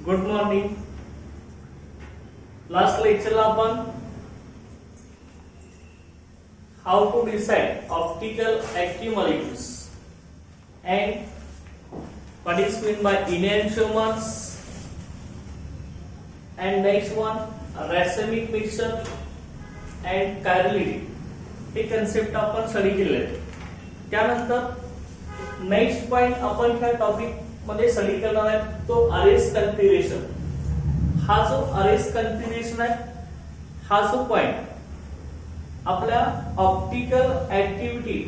Good morning. Last लेक्चरला आपण how to decide optical active molecules and what is meant by enantiomers and next one racemic mixture and chirality हे concept आपण study केले. त्यानंतर next point आपण ह्या topic मध्ये स्टडी करणार आहे तो आरएस कन्फिगरेशन. हा जो आरएस कन्फिगरेशन आहे हा जो पॉइंट आपल्या ऑप्टिकल ऍक्टिव्हिटी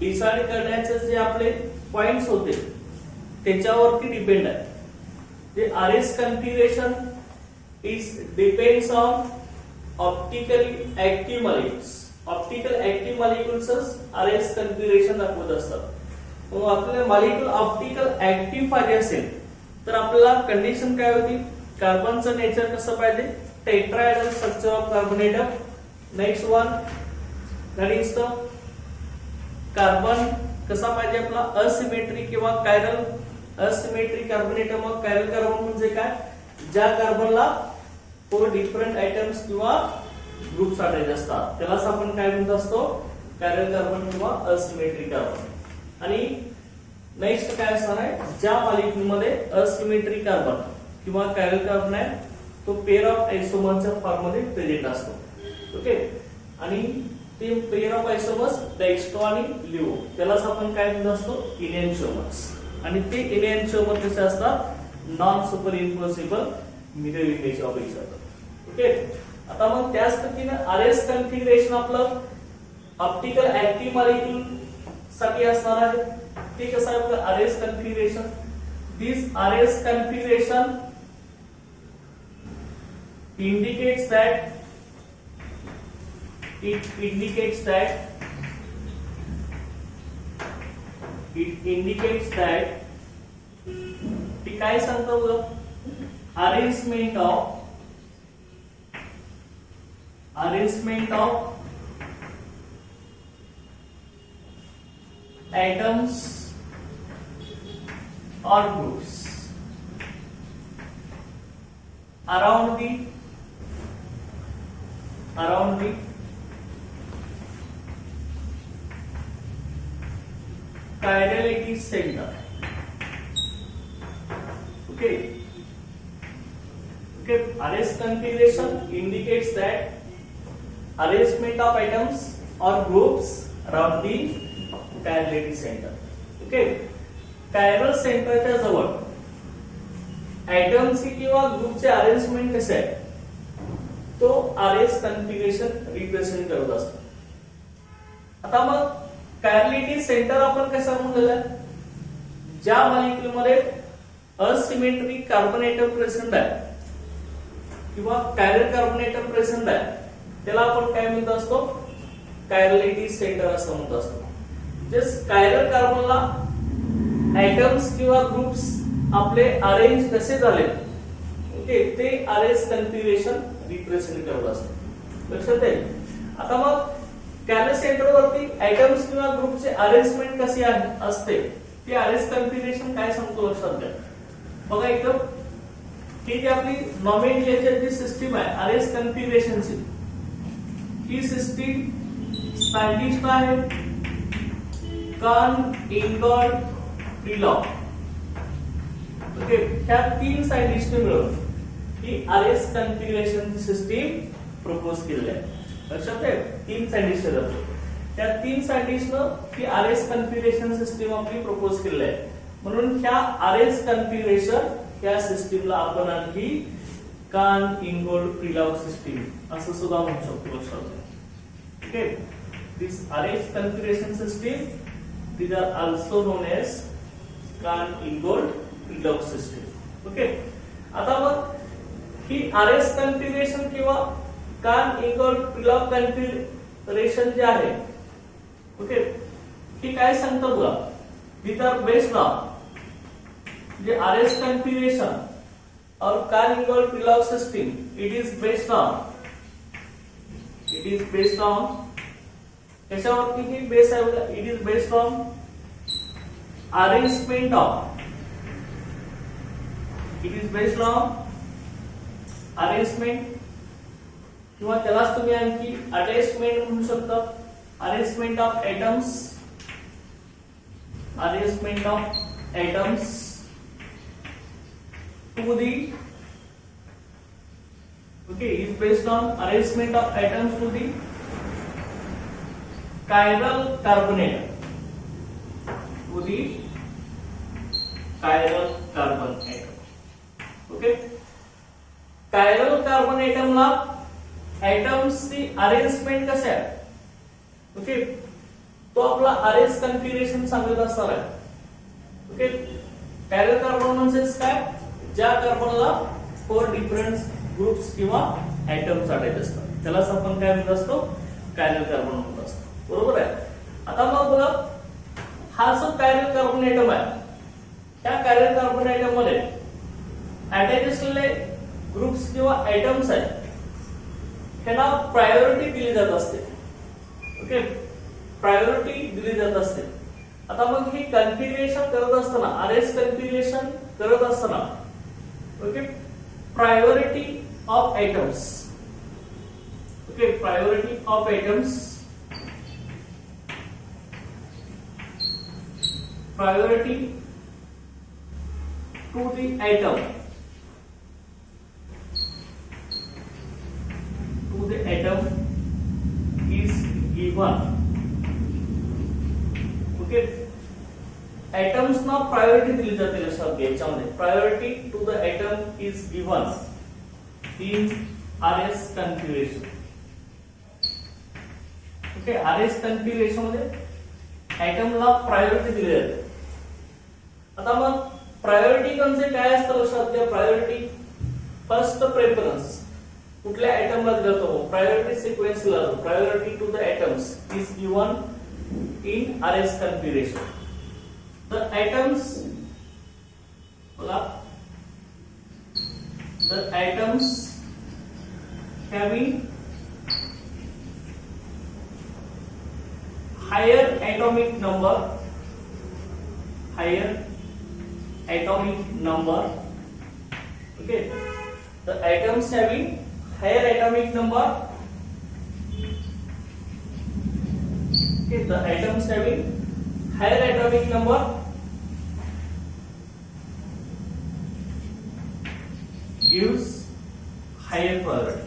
डिसाइड करण्याचे जे आपले पॉइंट्स होते त्याच्यावरती डिपेंड आहे. जे RS configuration is depends on optically active molecules. Optical active मॉलिक्युल्सच आरएस कन्फिगरेशन दाखवत असतात. मग आपल्याला मॉलिक्युल ऑप्टिकल ऍक्टिव्ह पाहिजे असेल तर आपल्याला कंडिशन काय होती, कार्बनचं नेचर कसं पाहिजे, tetrahedral structure of carbon atom. Next one that is the carbon कसा पाहिजे आपला असिमेट्री किंवा कायरल. असिमेट्री कार्बन एटम मग कायरल कार्बन म्हणजे काय, ज्या कार्बनला 4 डिफरंट आयटम्स किंवा ग्रुप साठायचे असतात त्यालाच आपण काय म्हणत असतो, कायरल कार्बन किंवा असिमेट्री कार्बन. आणि नेक्स्ट काय असणार आहे, ज्या मॉलिक्युल मध्ये असिमेट्री कार्बन किंवा कायरल कार्बन आहे तो पेअर ऑफ आयसोमरच्या फॉर्म मध्ये प्रेझेंट असतो. ओके. आणि ते पेअर ऑफ आयसोमर्स डेक्स्ट्रो आणि लिओ त्यालाच आपण काय म्हणत असतो, इनॅन्शिओमर्स. आणि ते इनॅन्शिओमर कसे असतात, non super impossible mirror image of each other. Okay. आता मग त्याच पद्धतीने आरएस कन्फिगरेशन आपलं ऑप्टिकल ऍक्टिव्ह मॉलिक्युल साठी असणार आहे. ते कसं आहे आपलं RS configuration. This RS configuration indicates that it indicates that ती काय सांगतो बघ, arrangement of atoms or groups around the chirality center. Okay. Arrest configuration indicates that arrangement of atoms or groups around the chirality center. Okay. chiral सेंटरच्या जवळ ऍटम्सची किंवा ग्रुपचे arrangement कसे आहे तो आरएस कन्फिगरेशन रिप्रेझेंट करत असतो. आता मग कायरलिटी सेंटर आपण कसं म्हणलेलं आहे, ज्या मॉलिक्युल मध्ये असिमेट्रिक कार्बन एटम प्रेझेंट आहे किंवा कायरल कार्बन एटम प्रेझेंट आहे त्याला आपण काय म्हणत असतो, कायरलिटी सेंटर असं म्हणत असतो. जे कायरल कार्बनला ऍटम्स किंवा ग्रुप्स आपले अरेंज कसे झाले ओके ते आरएस कन्फिगरेशन रिप्रेझेंट करत असतो. लक्षात येईल. आता मग कॅरल सेंटर वरती ऍटम्स किंवा ग्रुपचे अरेंजमेंट कशी असते ते आरएस कन्फिगरेशन काय सांगतो लक्षात घ्या. बघा इथं ही जी आपली नॉमेनक्लेचर जी सिस्टीम आहे आरएस कन्फिगरेशनची, ही सिस्टीम सायंटिस्ट आहे कार्ल इंगॉल्ड प्रिलॉग. ओके. ह्या 3 सायंटिस्टने मिळून ही आरएस कन्फिगरेशन सिस्टीम प्रपोज केलेली आहे. लक्षात आहे 3 सायंटिस्ट आहेत. त्या 3 सायंटिस्टनं ही आरएस कन्फिगरेशन सिस्टीम आपली प्रपोज केलेली आहे. म्हणून ह्या आरएस कन्फिगरेशन या सिस्टीमला आपण आणखी कार्ल इंगोल्ड प्रिलॉग सिस्टीम असं सुद्धा म्हणू शकतो. लक्षात. Okay. This RS configuration system these are also known as Carl Ingold Prelog system. Okay. आता मग ही आरएस कन्फिगरेशन किंवा कार्ल इंगोल्ड प्रिलॉग कन्फिगरेशन जे आहे ओके ही काय सांगतो बघा, these are based on जे आरएस कन्फिगरेशन और Carl Ingold Prelog system it is based on कशावरती ही बेस आहे बघा, it is based on arrangement of it is based on arrangement किंवा त्यालाच तुम्ही आणखी अटॅचमेंट म्हणू शकता. Arrangement of atoms, arrangement of atoms to the okay is based on arrangement of atoms to the chiral carbon atom, to the chiral carbon atom. okay chiral carbon atom ला atoms ची arrangement कशी आहे. Okay तो आपला arrange configuration सांगत असणार आहे. Okay chiral carbon म्हणजे काय, ज्या कार्बनला 4 डिफरंट ग्रुप्स किंवा ऍटम्स अटॅच असतात त्यालाच आपण काय म्हणत असतो, कायरल कार्बन म्हणत असतो. बरोबर आहे. आता मग बघा हा जो कायरल कार्बन ऍटम आहे त्या कायरल कार्बन ऍटम मध्ये अटॅच असलेले ग्रुप्स किंवा ऍटम्स आहेत त्यांना प्रायोरिटी दिली जात असते. ओके प्रायोरिटी दिली जात असते. आता मग ही कन्फिगरेशन करत असताना, अरेंज कन्फिगरेशन करत असताना okay priority of atoms, okay priority of atoms, priority to the atom, to the atom is given. okay atoms ना प्रायोरिटी दिली जाते लक्षात घ्या. याच्यामध्ये priority to the atom is given in RS configuration. Okay RS configuration मध्ये ऍटमला priority दिली जाते. आता मग प्रायोरिटी म्हणजे काय असतं लक्षात घ्या. प्रायोरिटी फर्स्ट प्रेफरन्स कुठल्या ऍटमला दिला जातो, प्रायोरिटी सिक्वेन्सला. Priority to the atoms is given in RS configuration. The atoms बघा the atoms having higher atomic number, higher atomic number, okay the atoms having higher atomic number, okay the atoms having higher atomic number gives higher priority.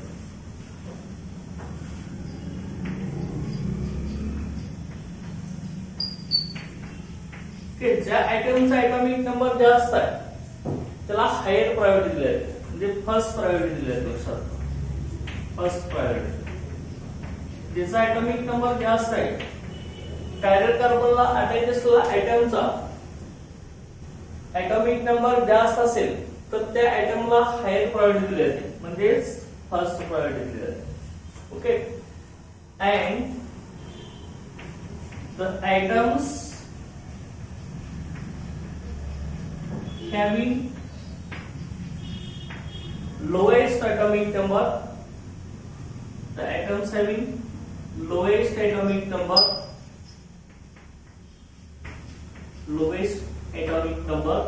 ज्या ऍटमचा atomic number जास्त आहे त्याला higher priority दिली आहे, म्हणजे first priority दिली आहे. लक्षात फर्स्ट प्रायोरिटी. ज्याचा ऍटॉमिक नंबर जास्त आहे कायरल कार्बनला अटॅच असलेला ऍटमचा ऍटॉमिक नंबर जास्त असेल तर त्या ऍटमला हायर प्रायोरिटी दिली जाते, म्हणजेच फर्स्ट प्रायोरिटी दिली जाते. Okay and the atoms having lowest atomic number, the atoms having lowest atomic number, lowest atomic number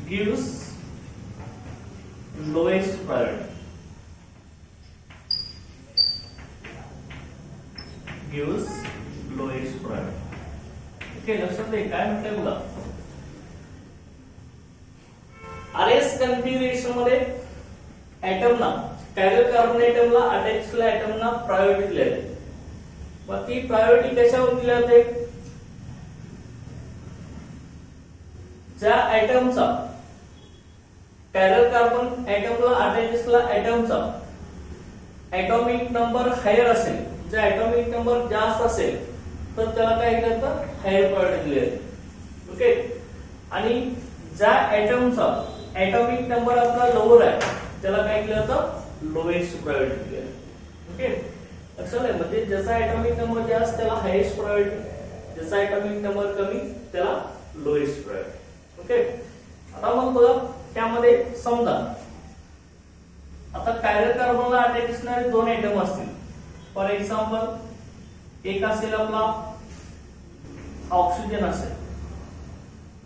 gives lowest priority, gives lowest priority. Okay लक्षात घ्या काय म्हणतंय बघा. आरएस कन्फिगरेशन मध्ये ऍटमना कायरल कार्बन ऍटमला अटॅच असलेल्या ऍटमना प्रायोरिटी दिली जाते. मग ती प्रायोरिटी कशावर दिली जाते, ज्या ऍटमचा कायरल कार्बन ऍटमला अटॅच असलेला ऍटमचा ऍटॉमिक नंबर हायर असेल, ज्या ऍटॉमिक नंबर जास्त असेल तर त्याला काय करतात, हायर प्रायोरिटी दिली जाते. ओके आणि ज्या ऍटमचा ऍटॉमिक नंबर आपला लोअर आहे त्याला काय केलं जातं, लोएस्ट प्रायोरिटी दिली जाते. ओके लक्षात आहे. म्हणजे ज्याचा ऍटॉमिक नंबर जास्त त्याला हायेस्ट प्रायोरिटी, ज्याचा ऍटॉमिक नंबर कमी त्याला लोएस्ट प्रायोरिटी. ओके आता मग बघा त्यामध्ये समजा आता कायरल कार्बनला अटॅच असणारे दोन ऍटम असतील. फॉर एक्झाम्पल एक असेल आपला ऑक्सिजन असेल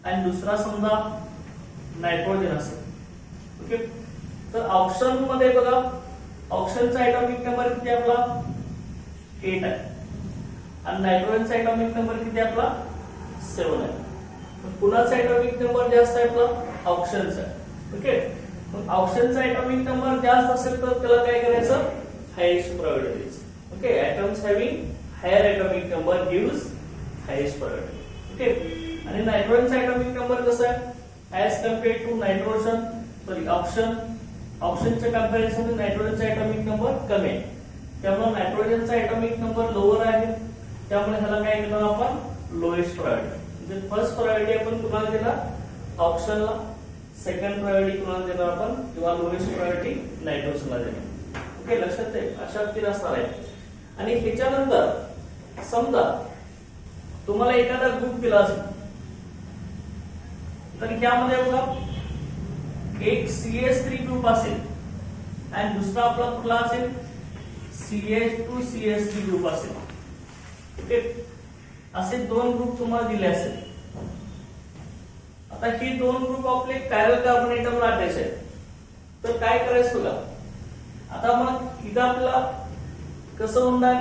आणि दुसरा समजा नायट्रोजन असेल. ओके, तर ऑप्शन मध्ये बघा ऑप्शनचा ऍटॉमिक नंबर किती आपला 8 आहे आणि नायट्रोजनचा ऍटॉमिक नंबर किती आपला 7 आहे. कुणाचा ऍटॉमिक नंबर जास्त आहे आपला ऑप्शनचा. ओके, मग ऑप्शनचा ऍटॉमिक नंबर जास्त असेल तर त्याला काय करायचं हायेस्ट प्रायोरिटी द्यायचं. Okay, atoms having higher atomic number gives highest priority. Okay, आणि नायट्रोजनचा ऍटॉमिक नंबर कसा आहे as compared to nitrogen sorry ऑप्शनच्या कंपॅरिझन मध्ये नायट्रोजनचा ऍटॉमिक नंबर कमी आहे. त्यामुळे नायट्रोजनचा ऍटॉमिक नंबर लोअर आहे, त्यामुळे ह्याला काय करणार आपण लोएस्ट प्रायोरिटी. म्हणजे फर्स्ट प्रायोरिटी आपण कुणाला देणार ऑप्शनला, सेकंड प्रायोरिटी कुणाला देणार आपण किंवा लोएस्ट प्रायोरिटी नायट्रोजनला देणार. ओके, लक्षात आहे अशा 3 असणार आहे. आणि ह्याच्यानंतर समजा तुम्हाला एखादा ग्रुप दिला असेल तर ह्यामध्ये बघा एक CH3 ग्रुप असेल आणि दुसरा आपला कुठला असेल CH2 CH3 ग्रुप असेल. ओके, असे 2 ग्रुप तुम्हाला दिले असेल. आता ही 2 ग्रुप आपले कायरल कार्बन एटमला अटॅच आहेत. तर काय करायचं बघा, आता मग इथं आपल्याला कसं होणार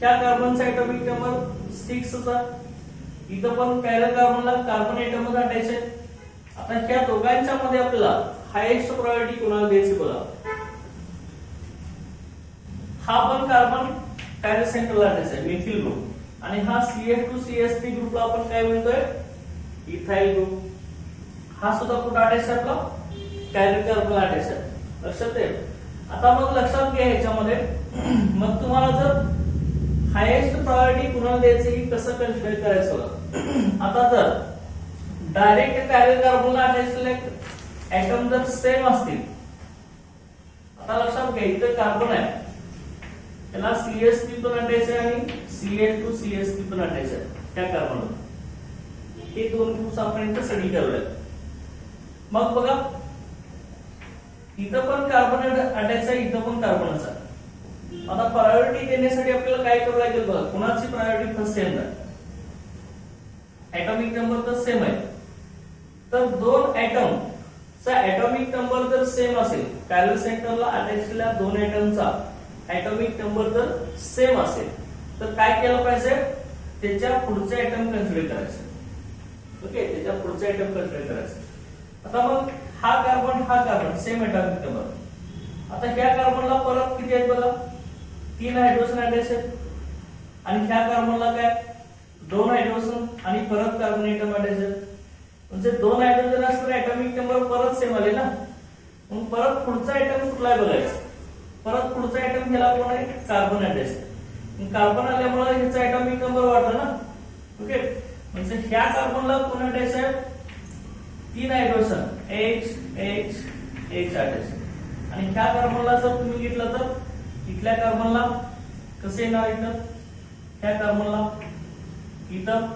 ह्या कार्बनचा एटॉमिक नंबर 6 होता, इथं पण कायरल कार्बनला कार्बन एटम मध्ये अटॅच आहे. आता ह्या दोघांच्या मध्ये आपल्याला हायेस्ट प्रायोरिटी कोणाला द्यायची बघा. हा पण कार्बन कायरल सेंटरला अटॅच आहे मिथिल ग्रुप आणि हा CH2 CH3 ग्रुपला आपण काय म्हणतोय इथाइल ग्रुप. हा सुद्धा कुठे अटॅच आहे आपला कायरल कार्बनला अटॅच आहे. लक्षात आहे. आता मग लक्षात घ्या ह्याच्यामध्ये मग तुम्हाला जर हायेस्ट प्रायोरिटी कुणाला द्यायची ही कसं कन्सिडर करायचं बघा. आता जर डायरेक्ट कायरल कार्बनला अटॅच असलेले ऍटम जर सेम असतील, आता लक्षात घ्या इथे कार्बन आहे त्याला CH3 पण अटॅच आहे आणि CH2 CH3 पण अटॅच आहे त्या कार्बनला. हे 2 ग्रुप्स आपण इथे स्टडी करूया. मग बघा इथं पण कार्बन अटॅच आहे, इथं पण कार्बनच आहे. आता प्रायोरिटी देण्यासाठी आपल्याला काय करावं लागेल बघा, कुणाची प्रायोरिटी फर्स्ट सेम आहे, ऍटॉमिक नंबर तर सेम आहे. तर 2 ऍटम चा ऍटॉमिक नंबर जर सेम असेल, कायरल सेंटरला अटॅच असलेल्या 2 ऍटमचा ऍटॉमिक नंबर जर सेम असेल तर काय केलं पाहिजे त्याच्या पुढचे ऍटम कन्सिडर करायचे. ओके, त्याच्या पुढचे ऍटम कन्सिडर करायचे. आता मग हा कार्बन सेम ऍटॉमिक नंबर. आता ह्या कार्बनला परत किती आहेत बघा 3 हायड्रोजन अटॅच आहेत आणि ह्या कार्बनला काय 2 हायड्रोजन आणि परत कार्बन एटम अटॅच आहेत. म्हणजे 2 हायड्रोजन असलेला ऍटॉमिक नंबर परत सेम आले ना. मग परत पुढचा आयटम कुठला आहे बघायचं. परत पुढचा आयटम घ्यायला कोण आहे कार्बन अटॅच. कार्बन आल्यामुळे ह्याचा ऍटॉमिक नंबर वाढला ना. ओके, म्हणजे ह्या कार्बनला कोण अटॅच आहे 3 हायड्रोजन H अटॅच आणि ह्या कार्बनला जर तुम्ही घेतलं तर इथल्या कार्बनला कसे येणार इथं ह्या कार्बनला इथं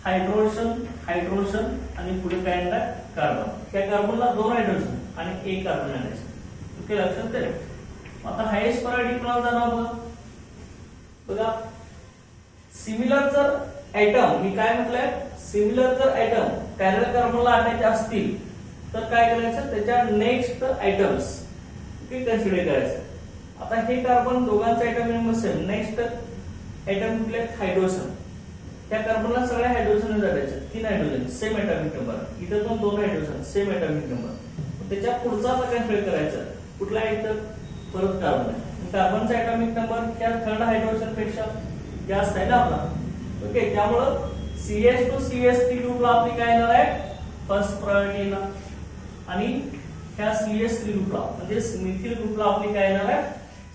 हायड्रोजन आणि पुढे काय येणार कार्बन. ह्या कार्बनला 2 हायड्रोजन आणि 1 कार्बन अटॅच. ओके, लक्षात आहे. आता हायेस्ट प्रायोरिटी कोणाला जाणार बघा. सिमिलर जर ऍटम मी काय म्हटलंय सिमिलर जर ऍटम पॅरलल कार्बनला अटॅच असतील तर काय करायचं त्याच्या नेक्स्ट आयटम्स ते कन्सिडर करायचं. आता हे कार्बन दोघांचा item number same. Next item कुठले हायड्रोजन. त्या कार्बनला सगळ्या हायड्रोजन जायचे 3 हायड्रोजन सेम एटॉमिक नंबर. इथं पण 2 हायड्रोजन सेम एटॉमिक नंबर. त्याच्या पुढचा कन्सिडर करायचा कुठला आहे तर परत कार्बन आहे. कार्बनचा एटॉमिक नंबर त्या थर्ड हायड्रोजन पेक्षा जास्त आहे ना आपला. ओके, त्यामुळे CH2 CH3 ग्रुपला आपली काय येणार आहे फर्स्ट प्रायोरिटी येणार आणि ह्या CH3 ग्रुपला म्हणजे मिथिल ग्रुपला आपली काय येणार आहे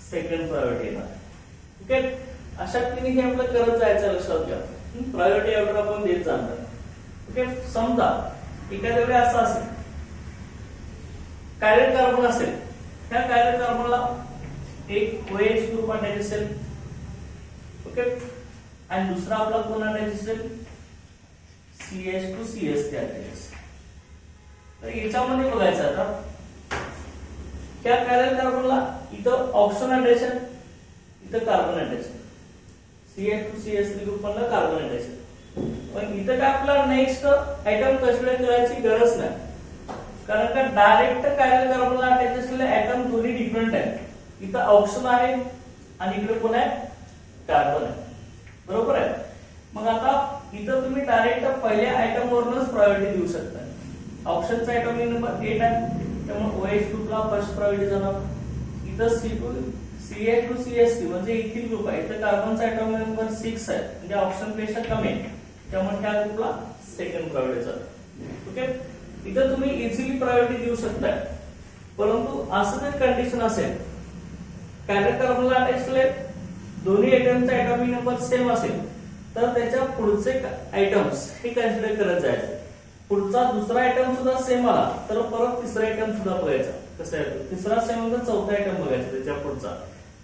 सेकंड प्रायोरिटी येणार. ओके, अशा रीतीने हे आपलं करत जायचं लक्षात घ्या. प्रायोरिटी ऑर्डर आपण देत जाणार. ओके, समजा एखाद्या वेळी असं असेल कायरल कार्बन असेल त्या कायरल कार्बनला एक OH ग्रुप अटॅच असेल. ओके, आणि दुसरा आपला कोण अटॅच असेल CH2 CH3 अटॅच असेल. तर याच्यामध्ये बघायचं आता त्या कायरल कार्बनला इथं ऑक्सिजन अटॅच आहे, इथं कार्बन अटॅच आहे. CH2 CH3 ग्रुप मधला कार्बन अटॅच आहे. पण इथं काय आपल्याला नेक्स्ट ऍटम कन्सिडर करायची गरज नाही, कारण का डायरेक्ट कायरल कार्बनला अटॅच असलेले ऍटम दोन्ही डिफरंट आहेत. इथं ऑक्सिजन आहे आणि इकडे कोण आहे, कार्बन आहे, बरोबर आहे. मग आता इथं तुम्ही डायरेक्ट पहिल्या आयटम वरूनच प्रायोरिटी देऊ शकता. ऑप्शनचा ऍटॉमिक नंबर 8 आहे, त्यामुळे OH2 ला फर्स्ट प्रायोरिटी जाणार. इथं C2 CH2CH3 म्हणजे इथिल ग्रुप आहे, इथं कार्बनचा ऍटॉमिक नंबर 6 आहे, म्हणजे ऑप्शन पेक्षा कमी आहे, त्यामुळे त्या ग्रुपला सेकंड प्रायोरिटी जाणार. ओके, इथं तुम्ही इझिली प्रायोरिटी देऊ शकता. परंतु असं जर कंडिशन असेल, कायरल कार्बनला अटॅच असलेले दोन्ही आयटमचा ऍटॉमिक नंबर सेम असेल, तर त्याच्या पुढचे आयटम्स हे कन्सिडर करत जायचे. पुढचा दुसरा आयटम सुद्धा सेम आला तर परत तिसरा आयटम सुद्धा बघायचा कसं आहे. तिसरा सेम तर चौथा आयटम बघायचा, त्याच्या पुढचा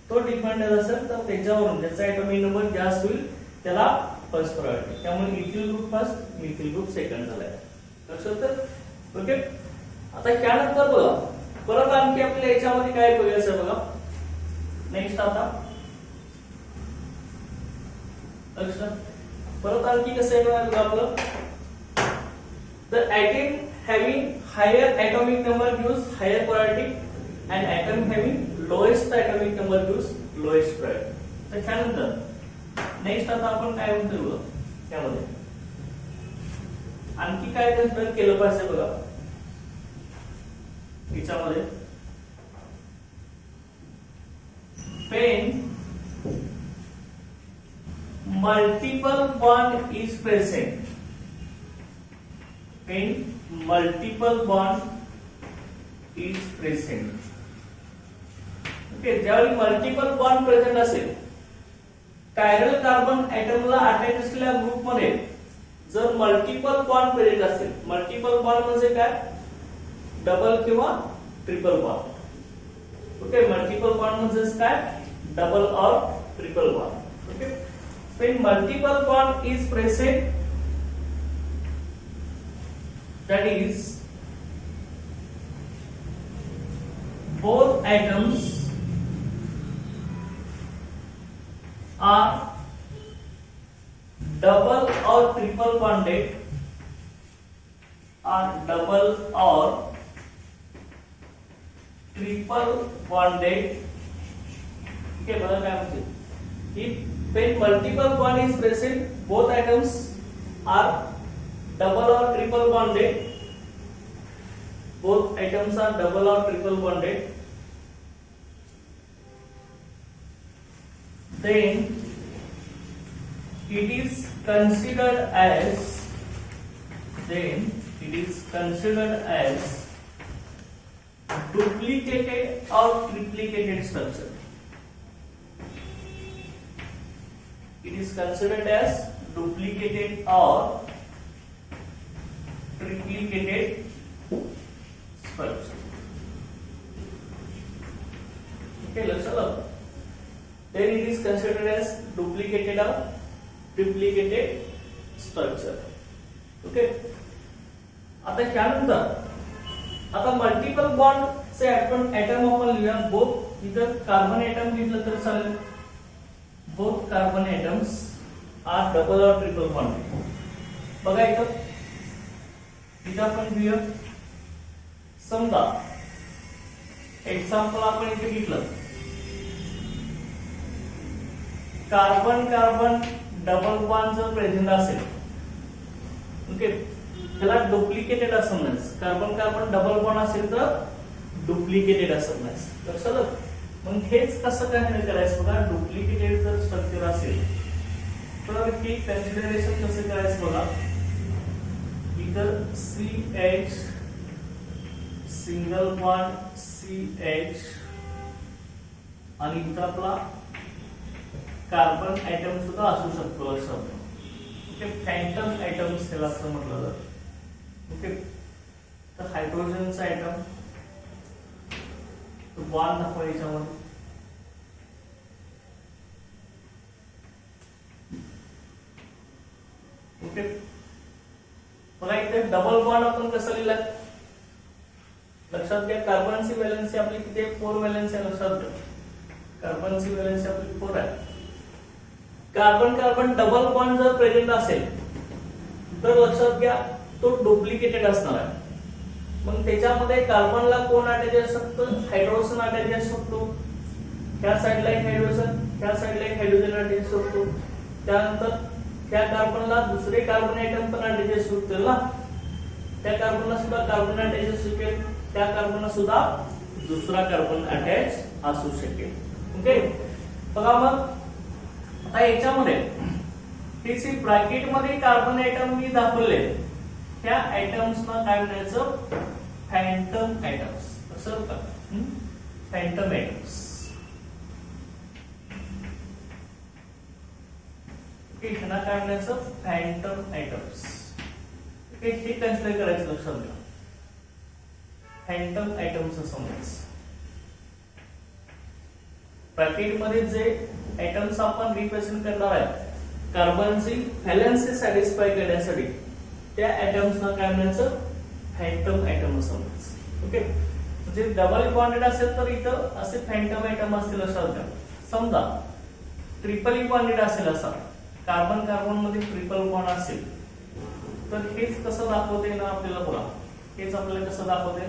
तो डिपेंडेंट असेल तर त्याच्यावरून ज्याचा ऍटॉमिक नंबर जास्त होईल त्याला फर्स्ट प्रायोरिटी. त्यामुळे ethyl group first, methyl group second झालाय, लक्षात. ओके, आता त्यानंतर बघा परत आणखी आपल्याला याच्यामध्ये काय बघायचं बघा. नेक्स्ट आता परत आणखी कसं आहे बघा आपलं. The atom having higher atomic number gives higher priority and atom having lowest atomic number gives lowest priority. तर त्यानंतर नेक्स्ट आता आपण काय म्हणतो त्यामध्ये आणखी काय कन्सिडर केलं पाहिजे बघा. याच्यामध्ये पेन multiple bond is present. When multiple bond is present. Okay, ज्यावेळी मल्टिपल बॉन्ड प्रेझेंट असेल, कायरल कार्बन ऍटमला अटॅच असलेल्या ग्रुपमध्ये जर मल्टिपल बॉन्ड प्रेझेंट असेल, मल्टिपल बॉन्ड म्हणजे काय, डबल किंवा triple bond. Okay, multiple bond म्हणजे काय, डबल और triple bond. Okay, when multiple bond is present, that is both atoms are double or triple bonded, are double or triple bonded. Okay, बघा काय म्हणते. When multiple bond is present, both atoms are double or triple bonded. Both atoms are double or triple bonded. Then it is considered as duplicated or triplicated structure. It is considered as duplicated or triplicated structure. Okay, let's look. Then it is considered as duplicated or triplicated structure. Okay. आता त्यानंतर आता multiple bond चे atom आपण लिहूया. Both इथं carbon atom घेतलं तर चालेल. Both carbon atoms are double or triple bonded. बघा इथं आपण घेऊया. समजा एक्झाम्पल आपण इथे घेतलं, कार्बन कार्बन डबल बॉन्ड जर प्रेझेंट असेल, ओके, त्याला डुप्लिकेटेड असं म्हणायचं. कार्बन कार्बन डबल बॉन्ड असेल तर डुप्लिकेटेड असं म्हणायचं. लक्षात. मग हेच कसं काय करायचं बघा. डुप्लिकेटेड जर स्ट्रक्चर असेल तर हे कन्सिडरेशन कसं करायचं बघा. इथं CH सिंगल बॉन्ड CH आणि इथं आपला कार्बन ऍटम सुद्धा असू शकतो. लक्षात. ओके, फॅन्टम ऍटम्स त्याला असं म्हटलं जातं. ओके, तर हायड्रोजनचा ऍटम बॉन्ड दाखवा याच्यामध्ये. ओके, बघा इथे डबल बॉन्ड आपण कसं लिहिलाय लक्षात घ्या. कार्बनची व्हॅलेन्सी आपली किती आहे, 4 व्हॅलेन्सी आहे. लक्षात घ्या, कार्बनची व्हॅलेन्सी आपली 4 आहे. कार्बन कार्बन डबल बॉन्ड जर प्रेझेंट असेल तर लक्षात घ्या तो डुप्लिकेटेड असणार आहे. मग त्याच्यामध्ये कार्बनला कोण अटॅच असू शकतो, हायड्रोजन अटॅच असू शकतो. ह्या साइडला एक हायड्रोजन, ह्या साइडला एक हायड्रोजन अटॅच असू शकतो. त्यानंतर त्या कार्बनला दुसरे कार्बन आयटम पण अटॅच असू शकतील ना. त्या कार्बनला सुद्धा कार्बन अटॅच असू शकेल, त्या कार्बनला सुद्धा दुसरा कार्बन अटॅच असू शकेल. ओके, बघा मग आता याच्यामध्ये हे जे ब्रॅकेट मध्ये कार्बन आयटम मी दाखवले त्या आयटम्सना काय म्हणायचं, फॅन्टम आयटम्स. असं का, फॅन्टम आयटम्स. ह्यांना काय म्हणायचं, फॅन्टम आयटम्स. हे कन्सिडर करायचं, लक्षात घ्या. फॅन्टम आयटम्स असं म्हणायचं. ब्रॅकेट मध्ये जे आयटम्स आपण रिप्रेझेंट करणार आहे कार्बनची व्हॅलेन्सी सॅटिस्फाय करण्यासाठी, त्या आयटम्सना काय म्हणायचं, फॅन्टम आयटम असं म्हणायचं. ओके, म्हणजे डबल बॉन्डेड असेल तर इथं असे फॅन्टम आयटम असतील. लक्षात घ्या. समजा ट्रिपली बॉन्डेड असेल, असा कार्बन कार्बन मध्ये ट्रिपल बॉन्ड असेल तर हेच कसं दाखवते ना आपल्याला, बघा हेच आपल्याला कसं दाखवते.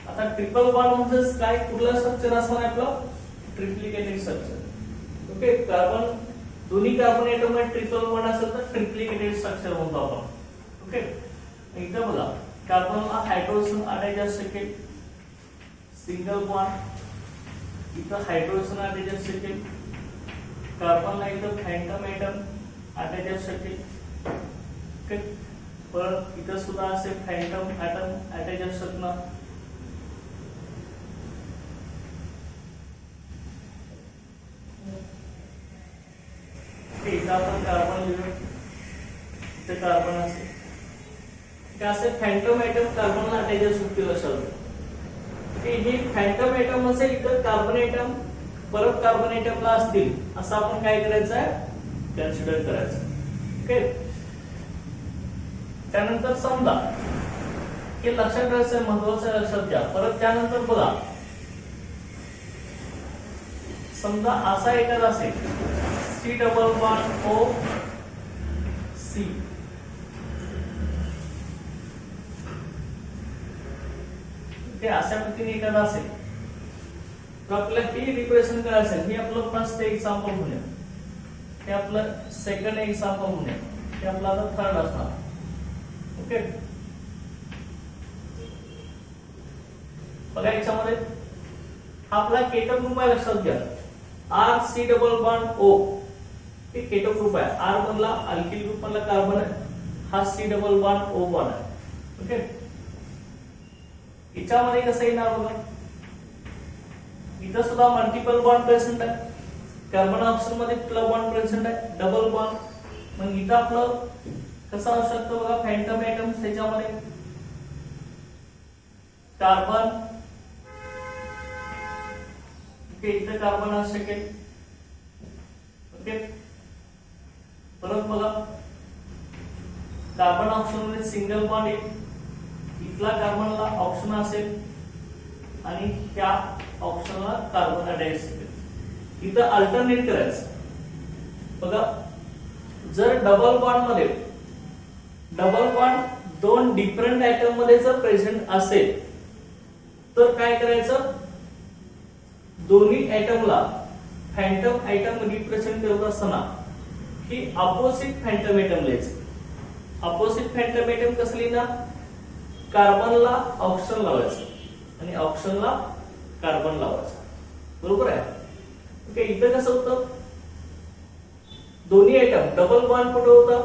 आता ट्रिपल बॉन्ड म्हणजे काय, कुठलं स्ट्रक्चर असणार आहे आपलं, ट्रिप्लिकेटेड स्ट्रक्चर. ओके, कार्बन दोन्ही कार्बन आयटम मध्ये ट्रिपल बॉन्ड असेल तर ट्रिप्लिकेटेड स्ट्रक्चर म्हणतो आपण. ओके, इथं बघा कार्बनला हायड्रोजन अटॅच असू शकेल, सिंगल बॉन्ड. इथं हायड्रोजन अटॅच असू शकेल, कार्बनला इथं फॅन्टम आयटम अटॅच असू शकेल. ओके, परत इथं सुद्धा असे फॅन्टम आयटम अटॅच असू शकणार. इथं आपण कार्बन लिहू, इथे कार्बन असेल, असे फॅन्टम आयटम कार्बनला अटॅच असू शकतील. लक्षात घ्या, हे फॅन्टम आयटम असेल, इथं कार्बन आयटम परत कार्बन आयटमला असतील असं आपण काय करायचं आहे, कन्सिडर करायचं. ओके, त्यानंतर समजा हे लक्षात ठेवायचं महत्वाचं आहे, लक्षात घ्या. परत त्यानंतर बघा समजा असा एखादा असेल C double bond O C, ते अशा पद्धतीने एखादा असेल तर आपल्याला हे रिप्रेझेंट करायचं आहे. हे आपलं फर्स्ट एक्झाम्पल म्हणूया, हे आपलं सेकंड एक्झाम्पल म्हणूया, हे आपलं आता थर्ड असणार. ओके, बघा याच्यामध्ये हा आपला केटो ग्रुप आहे. लक्षात घ्या, R C double bond O हे केटो ग्रुप आहे. आर मधला अल्किल ग्रुप मधला कार्बन आहे, हा C double bond O bond आहे. ओके, याच्यामध्ये कसं येणार बघा, इथं सुद्धा मल्टिपल बॉन्ड प्रेझेंट आहे, कार्बन ऑक्सिजन मध्ये प्लस बॉन्ड प्रेझेंट आहे, डबल बॉन्ड. मग इथं आपलं कसं असू शकतं बघा, फॅन्टम आयटम्स त्याच्यामध्ये कार्बन, ओके इथं कार्बन असू शकेल. ओके, परत बघा कार्बन ऑक्सिजन मध्ये सिंगल बॉन्ड येईल, इथला कार्बनला ऑक्सिजन असेल आणि त्या ऑक्सिजनला कार्बन अटॅच असेल. इथं अल्टरनेट करायचं. बघा जर डबल बॉन्ड दोन डिफरंट आयटम मध्ये जर प्रेझेंट असेल तर काय करायचं, दोन्ही आयटमला फॅन्टम आयटम रिप्रेझेंट करत असताना ही अपोजिट फॅन्टम आयटम लिहायचं. अपोजिट फॅन्टम आयटम कसं लिहिणार, कार्बनला ऑक्सिजन लावायचं आणि ऑक्सिजनला कार्बन लावायचं. बरोबर आहे. ओके, इथं कसं होतं, दोन्ही आयटम डबल बॉन्ड कुठे होता,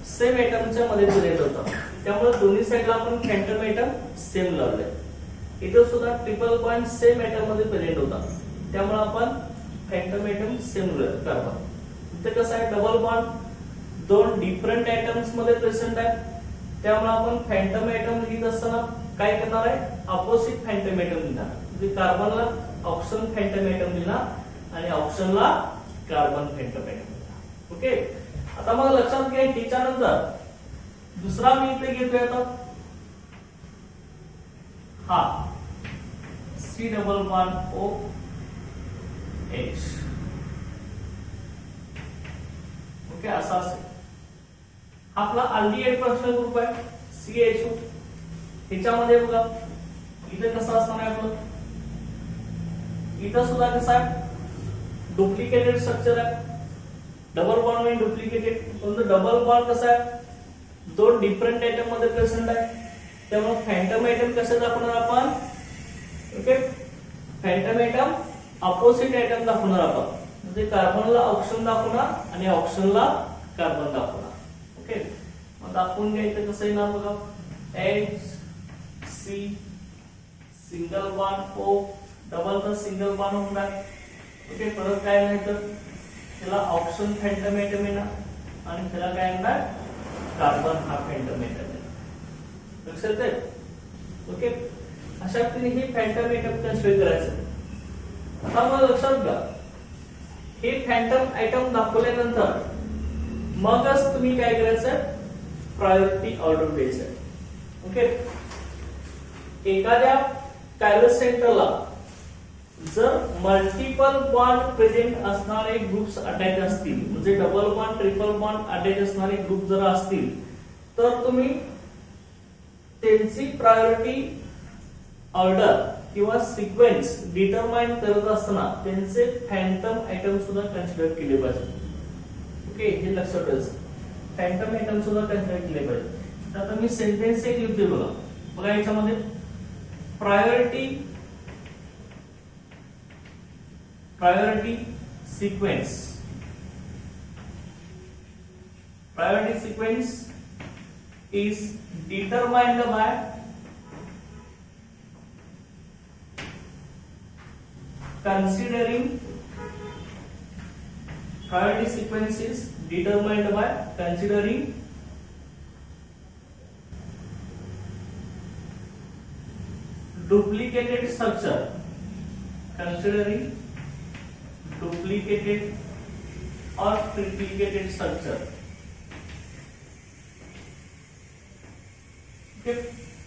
सेम आयटमच्या मध्ये प्रेझेंट होता, त्यामुळे दोन्ही साइडला आपण फॅन्टम आयटम सेम लावले. इथं सुद्धा ट्रिपल बॉन्ड सेम आयटम मध्ये प्रेझेंट होता, त्यामुळे आपण फॅन्टम आयटम सेम कार्बन. इथं कसं आहे, डबल बॉन्ड दोन डिफरंट आयटम्स मध्ये प्रेझेंट आहे, त्यामुळे आपण फॅन्टम आयटम लिहित असताना काय करणार आहे, अपोजिट फॅन्टम आयटम लिहिणार. म्हणजे कार्बनला ऑक्सिजन फॅन्टम आयटम लिहिणार आणि ऑक्सिजनला कार्बन फॅन्टम आयटम. ओके, आता मग लक्षात घ्या, त्याच्यानंतर दुसरा मी इथे घेतोय आता हा C double bond O H. Okay, असा असेल आपला अल्डिहाइड फंक्शनल ग्रुप आहे CHO. ह्याच्यामध्ये बघा इथे कसं असणार आहे आपलं, इथं सुद्धा कसं आहे डुप्लिकेटेड स्ट्रक्चर आहे, डबल बॉन्ड विथ डुप्लिकेटेड. पण डबल बॉन्ड कसं आहे दोन डिफरंट आयटम मध्ये प्रेझेंट आहे, त्यामुळे फॅन्टम आयटम कसं दाखवणार आपण, okay Phantom item opposite item दाखवणार आपण, म्हणजे कार्बनला ऑक्सिजन दाखवणार आणि ऑक्सिजनला कार्बन दाखवणार. ओके मग दाखवून घ्यायचं कसं येणार बघा, HC single bond O double तर सिंगल बॉन्ड होणार. ओके परत काय नाही तर त्याला ऑक्सिजन फॅन्टम आयटम येणार आणि त्याला काय येणार कार्बन हा फॅन्टम आयटम येणार. लक्षात आहे. ओके अशा पद्धतीने हे फॅन्टम आयटम कन्सिडर करायचं. आता मग लक्षात घ्या हे फॅन्टम आयटम दाखवल्यानंतर मगच तुम्ही काय करायचं प्रायोरिटी ऑर्डर द्यायचं. ओके एखाद्या कायरल सेंटरला जर मल्टिपल बॉन्ड प्रेझेंट असणारे ग्रुप्स अटॅच असतील, म्हणजे double bond triple bond attach असणारे ग्रुप जर असतील तर तुम्ही त्यांची प्रायोरिटी ऑर्डर किंवा सिक्वेन्स डिटरमाइन करत असताना त्यांचे फॅन्टम आयटम सुद्धा कन्सिडर केले पाहिजे. ओके हे लक्षात ठेवायचं, फॅन्टम आयटम सुद्धा कन्सिडर केले पाहिजे. आता मी सेंटेन्स एक लिहिते बघा. बघा याच्यामध्ये priority sequence is determined by considering duplicated structure, duplicated or triplicated structure. Okay,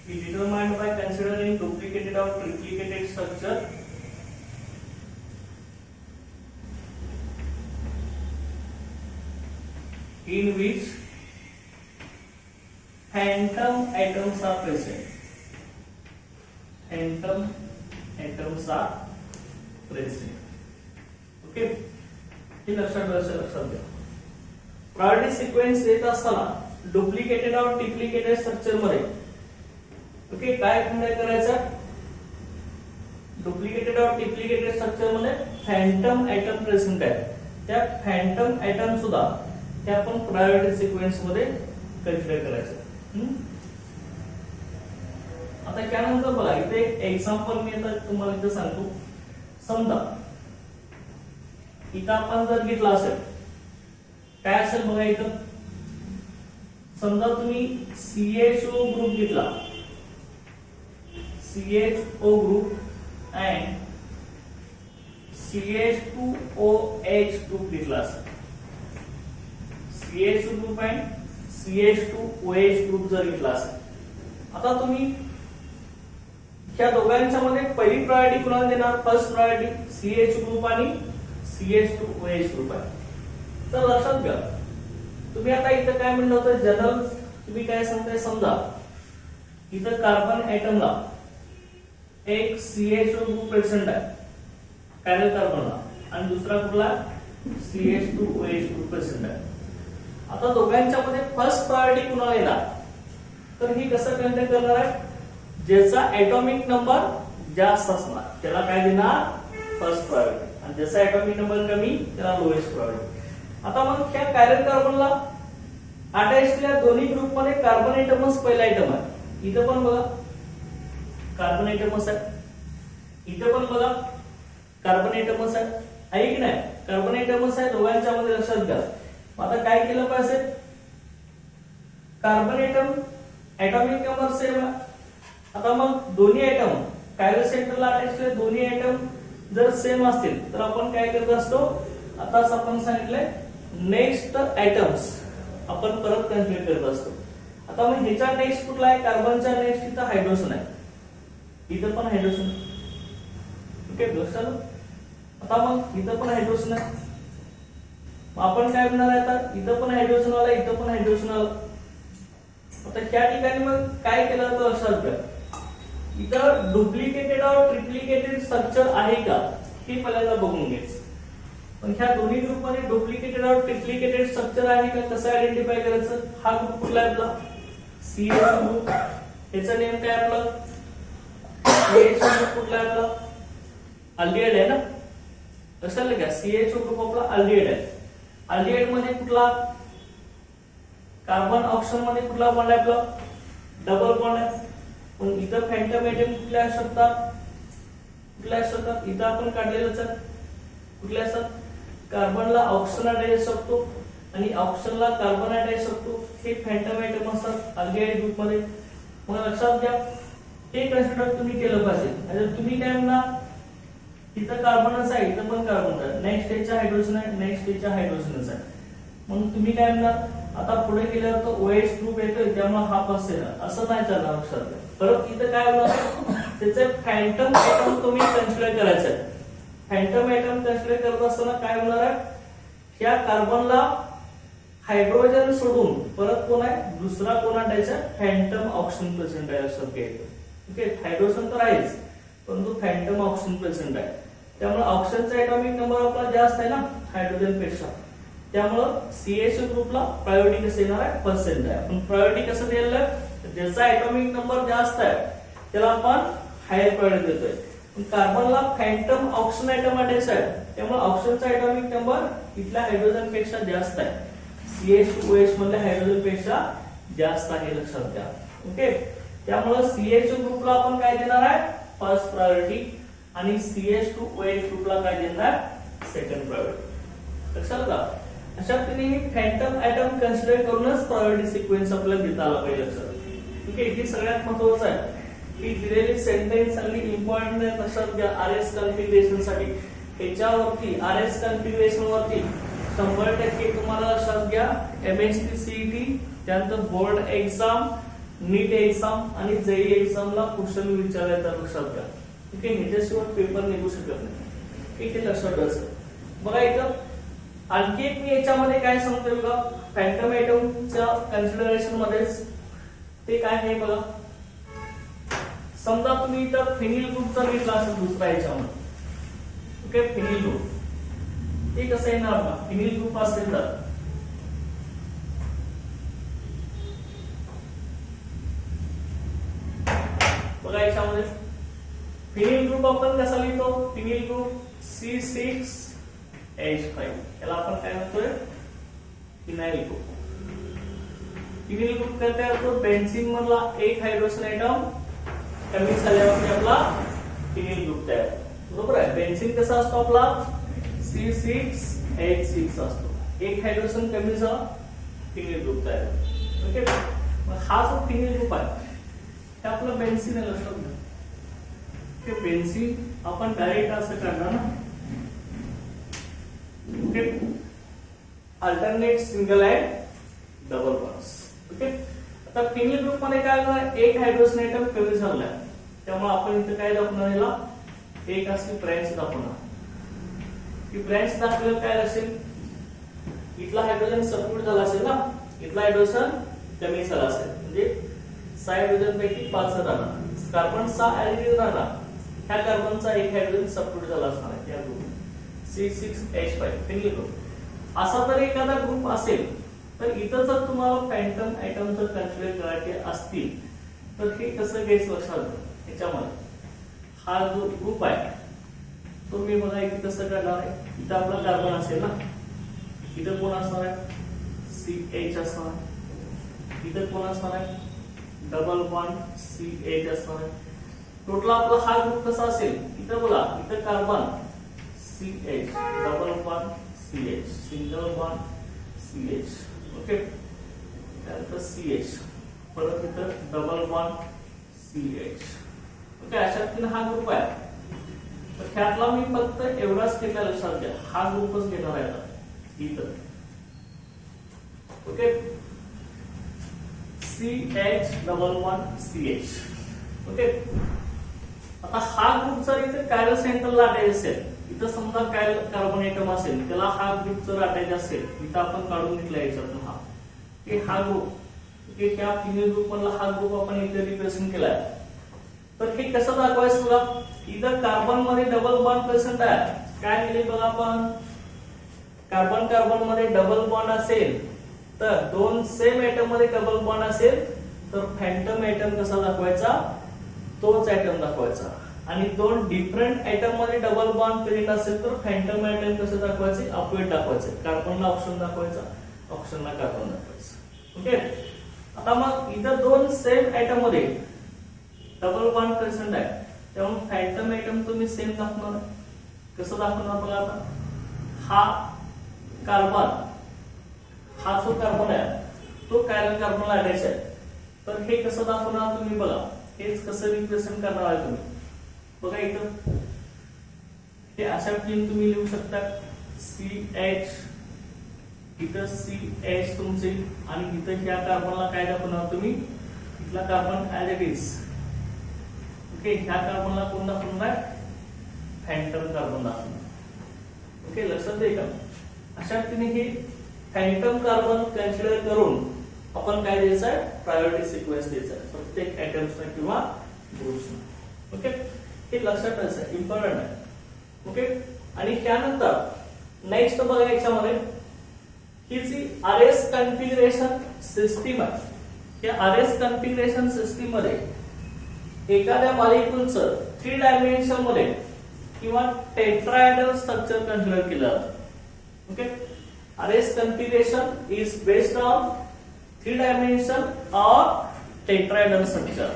we determined by considering duplicated or triplicated structure in which phantom atoms are present. Phantom atoms are present. Okay हे लक्षात घ्या. Priority sequence येत असताना duplicated और ट्रिप्लिकेटेड structure मध्ये okay काय करायचं, duplicated और ट्रिप्लिकेटेड स्ट्रक्चर मध्ये फॅन्टम आयटम प्रेझेंट आहे, त्या फॅन्टम आयटम सुद्धा ते आपण प्रायोरिटी सिक्वेन्स मध्ये कन्सिडर करायचं. आता त्यानंतर बघा इथे एक एक्झाम्पल मी आता तुम्हाला इथे सांगतो. समजा इथं आपण जर घेतला असेल काय असेल बघा, इथं समजा तुम्ही CHO ग्रुप घेतला, CHO group and CH2OH group घेतला असेल, CHO group and CH2OH group जर घेतला असेल. आता तुम्ही या दोघांच्या मध्ये पहिली प्रायोरिटी कुणाला देणार, फर्स्ट प्रायोरिटी CH ग्रुप आणि CH2OH ग्रुप आहे. तर लक्षात घ्या तुम्ही आता इथं काय म्हणलं होतं जनरल, तुम्ही काय सांगताय, समजा इथं कार्बन आयटमला एक CHO ग्रुप प्रेझेंट आहे कायरल कार्बनला आणि दुसरा कुठला CH2OH ग्रुप प्रेझेंट आहे. आता दोघांच्या मध्ये फर्स्ट प्रायोरिटी कुणाला येणार, तर ही कसं कन्सिडर करणार आहे, ज्याचा एटॉमिक नंबर जास्त असणार त्याला काय देणार फर्स्ट प्रायोरिटी, आणि ज्याचा एटॉमिक नंबर कमी त्याला लोएस्ट प्रायोरिटी. आता मग ह्या कायरल कार्बनला अटॅच केलेल्या दोन्ही ग्रुप मध्ये कार्बन आयटमच पहिला आयटम आहे. इथं पण बघा कार्बन आयटमच आहे, इथं पण बघा कार्बन आयटमच आहे की नाही, कार्बन आयटमच आहे दोघांच्या मध्ये. लक्षात घ्या आता काय केलं पाहिजे, carbon item atomic number same आहे. आता मग दोन्ही आयटम कायरल सेंटरला अटॅच केलेले दोन्ही आयटम जर सेम असतील तर आपण काय करत असतो, आताच आपण सांगितलंय नेक्स्ट आयटम्स आपण परत कन्सिडर करत असतो. आता मग ह्याच्या नेक्स्ट कुठला आहे, कार्बनच्या नेक्स्ट इथं हायड्रोजन आहे, इथं पण हायड्रोजन. ओके लक्षात. आता मग इथं पण हायड्रोजन आहे, आपण काय म्हणणार आहे, आता इथं पण हायड्रोजन आला, इथं पण हायड्रोजन आला. आता त्या ठिकाणी मग काय केलं तर लक्षात घ्या, इथं डुप्लिकेटेड और ट्रिप्लिकेटेड स्ट्रक्चर आहे का हे पहिल्यांदा बघून घ्यायचं. पण ह्या दोन्ही ग्रुपमध्ये डुप्लिकेटेड और ट्रिप्लिकेटेड स्ट्रक्चर आहे का कसं आयडेंटिफाय करायचं. हा ग्रुप कुठला आहे आपला CH ग्रुप, याचं नेम काय आपलं CH ग्रुप कुठला आहे आपला अल्डिहाइड आहे ना, लक्षात घ्या CH ग्रुप आपला अल्डिहाइड आहे. अल्डिहाइड मध्ये कुठला कार्बन ऑक्सिजन मध्ये कुठला बॉन्ड आहे आपला डबल बॉन्ड आहे. पण इथं फॅन्टम एटम कुठले असू शकतात, इथं आपण काढलेलंच आहे कुठले असतात, कार्बनला ऑक्सिजन अटॅच शकतो आणि ऑक्सिजनला कार्बन अटॅच शकतो. हे फॅन्टम एटम असतात अल्डिहाइड ग्रुप मध्ये. मग लक्षात घ्या हे कन्सिडर तुम्ही केलं पाहिजे. आता तुम्ही काय म्हणणार इथं कार्बनच आहे, इथं पण कार्बन आहे, नेक्स्ट स्टेजचा हायड्रोजन आहे, नेक्स्ट स्टेजचा हायड्रोजनच आहे. मग तुम्ही काय म्हणणार आता पुढे गेल्यावर तो OH ग्रुप येतोय त्यामुळे हा फर्स्ट येणार, असं नाही चालणार. लक्षात घ्या परत इथं काय होणार त्याचे फॅन्टम एटम तुम्ही कन्सिडर करायचे. फॅन्टम एटम कन्सिडर करत असताना काय होणार आहे, या कार्बनला हायड्रोजन सोडून परत कोण आहे दुसरा कोण आणायचा फॅन्टम ऑक्सिजन प्रेझेंट आहे. लक्षात घ्यायचं ओके, हायड्रोजन तर आहेच परंतु फॅन्टम ऑक्सिजन प्रेझेंट आहे. त्यामुळे ऑक्सिजनचा एटॉमिक नंबर आपला जास्त आहे ना हायड्रोजन पेक्षा, त्यामुळे CH ग्रुपला प्रायोरिटी कसं येणार आहे पर्सेंट आहे. पण प्रायोरिटी कसं दिलेलं आहे, ज्याचा एटॉमिक नंबर जास्त आहे त्याला आपण हायर प्रायोरिटी देतोय. पण कार्बनला फॅन्टम ऑक्सिजन एटम अटॅच आहे त्यामुळे ऑक्सिजनचा एटॉमिक नंबर इथल्या हायड्रोजन पेक्षा जास्त आहे, CH2OH मधल्या हायड्रोजन पेक्षा जास्त आहे. लक्षात घ्या ओके. त्यामुळे CH ग्रुपला आपण काय देणार आहे फर्स्ट प्रायोरिटी आणि CH2OH ग्रुपला काय देणार सेकंड प्रायोरिटी. लक्षात घ्या अशा पद्धतीने फॅन्टम एटम कन्सिडर करूनच प्रायोरिटी सिक्वेन्स आपल्याला देता आला पाहिजे. लक्षात ठीक आहे, हे सगळ्यात महत्त्वाचं आहे की दिलेली सेंटेन्स आणि इम्पॉर्टंट आहे. लक्षात घ्या RS कॉन्फिगरेशन साठी याच्यावरती RS कॉन्फिगरेशन वरती 100% तुम्हाला लक्षात घ्या MHT CET त्यानंतर बोर्ड एक्झाम, नीट एक्झाम आणि JEE एक्झामला क्वेश्चन विचारायचा. लक्षात घ्या ठीक आहे, ह्याच्याशिवाय पेपर निघू शकत नाही. ठीक आहे लक्षात ठेवायचं. बघा इथं आणखी एक मी याच्यामध्ये काय सांगतोय बघा फॅन्टम एटमच्या कन्सिडरेशन मध्ये ते काय आहे बघा. समजा तुम्ही इथं फिनिल ग्रुपचा घेतला असेल दुसरा याच्यामध्ये ओके, फिनिल ग्रुप ते कसं येणार बघा, फिनिल ग्रुप असेल तर बघा याच्यामध्ये फिनिल ग्रुप आपण कसा लिहितो, फिनिल ग्रुप C6H5 याला आपण काय म्हणतोय फिनाइल ग्रुप. फिनिल ग्रुप काय तयार होतो, बेन्झीन मधला एक हायड्रोजन एटम कमी झाल्यावर आपला फिनिल ग्रुप तयार होतो. बरोबर आहे. बेन्झीन कसा असतो आपला C6H6 असतो, एक हायड्रोजन कमी झाला फिनिल ग्रुप तयार होतो. ओके, मग हा जो फिनिल ग्रुप आहे हे आपला बेन्झीन आहे. लक्षात घ्या की बेन्झीन आपण डायरेक्ट असं काढणार ना okay, alternate single and double bonds. Okay, आता फिनिल ग्रुप मध्ये काय झालं एक हायड्रोजन एटम कमी झालाय त्यामुळे आपण इथे काय दाखवणार याला एक अशी ब्रँच दाखवणार. ही ब्रँच दाखवल्यावर काय असेल इथला हायड्रोजन सबस्टिट्यूट झाला असेल ना, इथला हायड्रोजन कमी झाला असेल म्हणजे 6 हायड्रोजन पैकी 5 राहणार, कार्बन 6 ऍल्डिहाइड राहणार, ह्या कार्बनचा एक हायड्रोजन सबस्टिट्यूट झाला असणार आहे त्या ग्रुप C6H5 फिनिल ग्रुप. असा जर एखादा ग्रुप असेल तर इथं जर तुम्हाला फॅन्टम एटम जर कन्सिडर करायचे असतील तर हे कसं घ्यायचं लक्षात घ्या. याच्यामध्ये हा जो ग्रुप आहे तो मी बघा इथे कसं करणार आहे, इथं आपला कार्बन असेल ना, इथं कोण असणार आहे CH असणार आहे, इथं कोण असणार आहे डबल बॉन्ड CH असणार आहे. टोटल आपला हा ग्रुप कसा असेल इथं बघा इथं carbon CH double bond CH single bond CH okay, त्यानंतर CH परत इथं डबल बॉन्ड CH ओके. अशा पद्धतीने हा ग्रुप आहे. तर ह्यातला मी फक्त एवढाच घेतला. लक्षात घ्या हा ग्रुपच घेणार आहे आता इथं okay, CH double bond CH okay. आता हा ग्रुप जर इथे कायरल सेंटरला अटॅच असेल, इथं समजा कायरल कार्बन एटम असेल त्याला हा ग्रुप जर अटॅच असेल, इथं आपण काढून घेतला याच्यातून हा ग्रुप ओके, ह्या फिनोल ग्रुप मधला हा ग्रुप आपण इथे रिप्रेझेंट केलाय. तर हे कसं दाखवायचं बघा, इथं कार्बन मध्ये डबल बॉन्ड प्रेझेंट आहे. काय केले बघा आपण, कार्बन कार्बन मध्ये डबल बॉन्ड असेल तर दोन सेम एटम मध्ये डबल बॉन्ड असेल तर फॅन्टम एटम कसा दाखवायचा, तोच एटम दाखवायचा. आणि दोन डिफरंट एटम मध्ये डबल बॉन्ड प्रेझेंट असेल तर फॅन्टम एटम कसं दाखवायचे, अपवेट दाखवायचे. कार्बनला ऑप्शन दाखवायचा, ऑप्शनला कार्बन दाखवायचं. ओके, आता मग इथं दोन सेम एटम मध्ये डबल बॉन्ड प्रेझेंट आहे, त्यामुळे फॅन्टम एटम तुम्ही सेम दाखवणार. कसं दाखवणार बघा, आता हा कार्बन, हा जो कार्बन आहे तो कायरल कार्बनला अटॅच आहे. तर हे कसं दाखवणार तुम्ही बघा, हेच कसं रिप्रेझेंट करणार आहे तुम्ही बघा. इथं हे अशा पद्धतीने तुम्ही लिहू शकता, CH, इथं CH तुमचे, आणि इथं ह्या कार्बनला काय दाखवणार तुम्ही, इथला carbon as it is. Okay, ह्या कार्बनला कोण दाखवणार आहे, फॅन्टम कार्बन दाखवणार. ओके, लक्षात आहे का. अशा पद्धतीने हे फॅन्टम कार्बन कन्सिडर करून आपण काय द्यायचं आहे, प्रायोरिटी सिक्वेन्स द्यायचा आहे प्रत्येक एटम्सना किंवा ग्रुप्सना. ओके, हे लक्षात ठेवायचं आहे, इम्पॉर्टंट आहे. ओके, आणि त्यानंतर नेक्स्ट बघा, याच्यामध्ये ही जी आरएस कॉन्फिगरेशन सिस्टीम आहे, या आरएस कॉन्फिगरेशन सिस्टीम मध्ये एखाद्या मॉलिक्यूलचं 3 डायमेन्शन मध्ये किंवा टेट्राहेड्रल स्ट्रक्चर कन्सिडर केलं जातं. Okay, RS configuration is based on 3 dimension or tetrahedral structure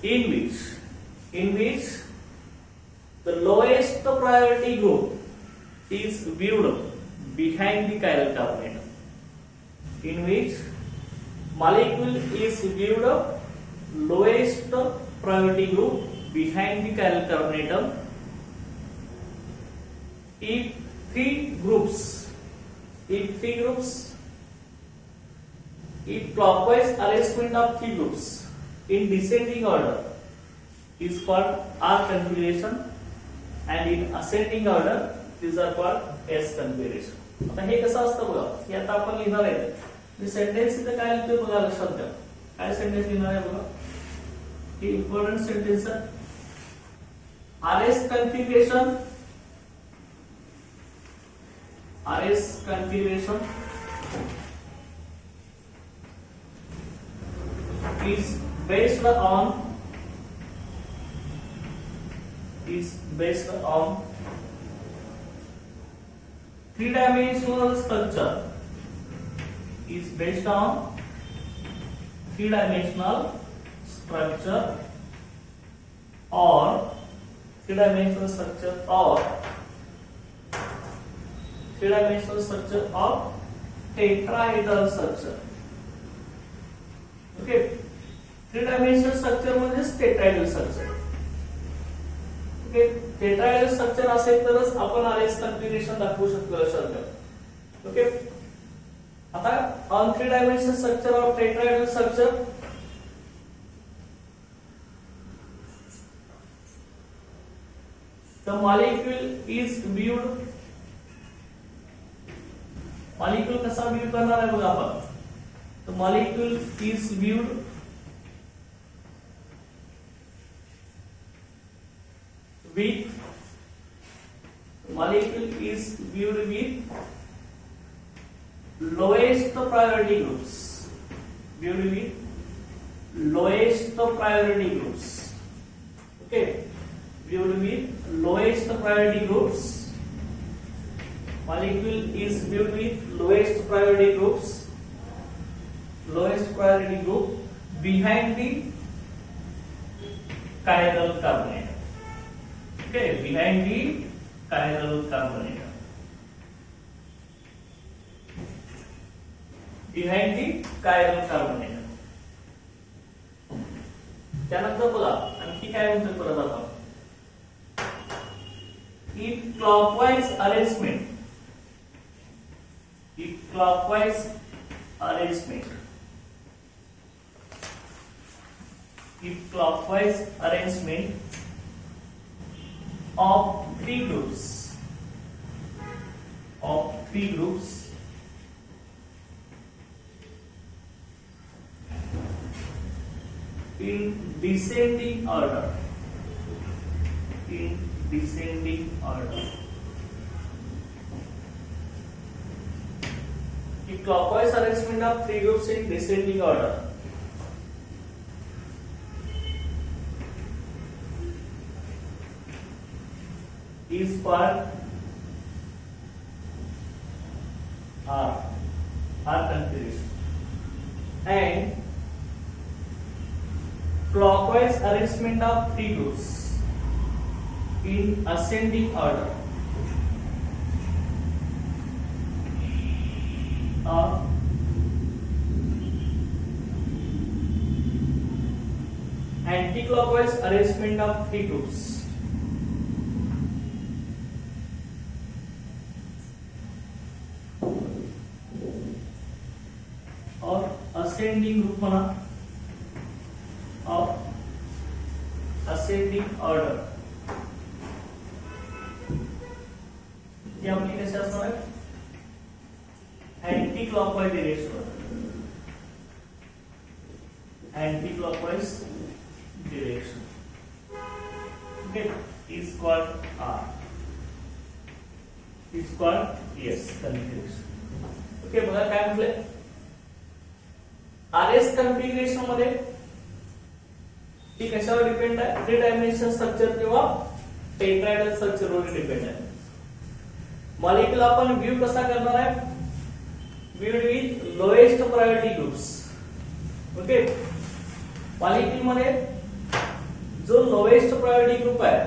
in which the lowest priority group is viewed behind the chiral carbon atom, in which molecule is viewed lowest priority group behind the chiral carbon atom. If three groups if clockwise arrangement of three groups in descending order is called R configuration, and in ascending order these are called S configuration. आता हे कसं असतं बघा, हे आता आपण लिहिणार आहे. मी सेंटेन्स इथे काय लिहितोय बघा, लक्षात घ्या. काय सेंटेन्स लिहिणार आहे बघा, हे इम्पॉर्टंट सेंटेन्स आहे. RS configuration is based on three-dimensional structure. Is based on three-dimensional structure or three-dimensional structure of tetrahedral structure. Okay, three-dimensional structure म्हणजे tetrahedral structure. Okay, tetrahedral structure असेल तरच आपण आरएस कॉन्फिगरेशन दाखवू शकतो, लक्षात घ्या. ओके, आता on 3 dimensional structure of tetrahedral structure the molecule is viewed. Molecule कसा व्यू करणार आहे बघा आपण, तर molecule is viewed with lowest priority groups. Okay, viewed with lowest priority groups. Molecule is viewed with lowest priority group behind the chiral carbon atom. Okay, behind the chiral carbon atom. त्यानंतर बघा आणखी काय म्हणतो परत आपण, if clockwise arrangement of three groups in descending order. In descending order. The clockwise arrangement of three groups in descending order. Is called R configuration, and clockwise arrangement of three groups in ascending order of anti-clockwise arrangement of three groups और ascending group म्हणा of ascending order ती आपली कशी असणार आहे anti clockwise direction okay is called yes configuration okay बघा काय म्हटलंय आरएस कन्फिगरेशन मध्ये ती कशावर डिपेंड आहे थ्री डायमेन्शन स्ट्रक्चर किंवा टेट्राहेड्रल स्ट्रक्चर वर डिपेंड आहे मॉलिक्यूल आपण व्यू कसा करणार आहे viewed with lowest priority groups okay molecule मध्ये जो लोएस्ट प्रायोरिटी ग्रुप आहे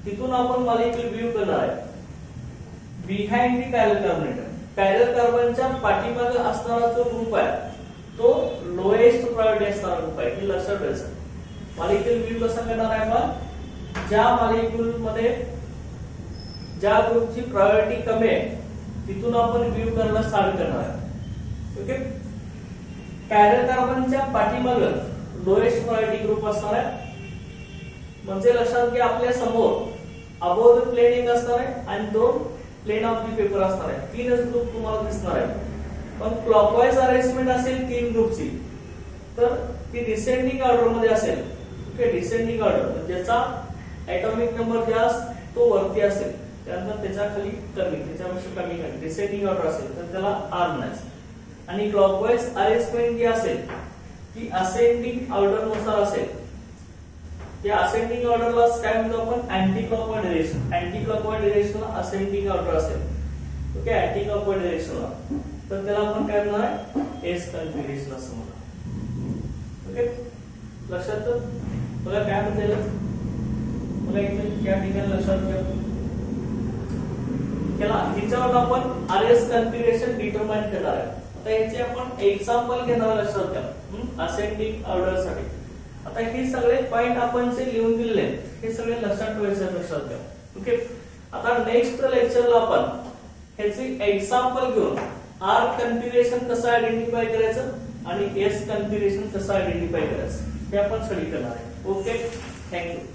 तिथून आपण मॉलिक्यूल व्यू करणार आहे बिहाइंड दी पॅरलल कार्बोनेटर पॅरलल कार्बनच्या पाठीमागे असणारा जो ग्रुप आहे तो लोएस्ट प्रायोरिटी असणारा ग्रुप आहे हे लक्षात ठेवायचं मॉलिक्यूल व्यू कसा करणार आहे आपण ज्या मॉलिक्यूल मध्ये ज्या ग्रुपची प्रायोरिटी कमी आहे तिथून आपण व्यू करायला स्टार्ट करणार आहे ओके पॅरलल कार्बनच्या पाठीमागे लोएस्ट प्रायोरिटी ग्रुप असणार आहे म्हणजे लक्षात घ्या आपल्या समोर अबोव द प्लेन एक असणार आहे आणि दोन प्लेन ऑफ द पेपर असणार आहे तीनच ग्रुप तुम्हाला दिसणार आहे पण क्लॉकवाइज अरेंजमेंट असेल तीन ग्रुपची तर ती डिसेंडिंग ऑर्डर मध्ये असेल ओके डिसेंडिंग ऑर्डर ज्याचा एटॉमिक नंबर जास्त तो वरती असेल त्यानंतर त्याच्या खाली कमी त्याच्यापेक्षा कमी खाली डिसेंडिंग ऑर्डर असेल तर त्याला आर म्हणायचं आणि क्लॉकवाइज अरेंजमेंट जी असेल ती असेंडिंग ऑर्डर नुसार असेल त्या असेंडिंग ऑर्डरला काय म्हणतो आपण अँटी क्लॉकवाइज डिरेक्शनला असेंडिंग ऑर्डर असेल ओके अँटी क्लॉकवाइज डिरेक्शनला तर त्याला आपण काय म्हणणार आहे एस कन्फिगरेशन असं म्हणतो ओके लक्षात बघा काय म्हणते बघा इथे या ठिकाणी लक्षात घ्या त्याला हिच्यावर आपण आरएस कन्फिगरेशन डिटरमाइन करणार आहे आता याचे आपण एक्झाम्पल घेणार लक्षात घ्या असेंडिंग ऑर्डर साठी आता हे सगळे पॉइंट आपण जे लिहून दिलेले आहेत हे सगळे लक्षात ठेवायचे लक्षात घ्या ओके आता नेक्स्ट लेक्चरला आपण ह्याचे एक्झाम्पल घेऊन आर कन्फिगरेशन कसं आयडेंटिफाय करायचं आणि एस कन्फिगरेशन कसं आयडेंटिफाय करायचं हे आपण स्टडी करणार आहे ओके थँक्यू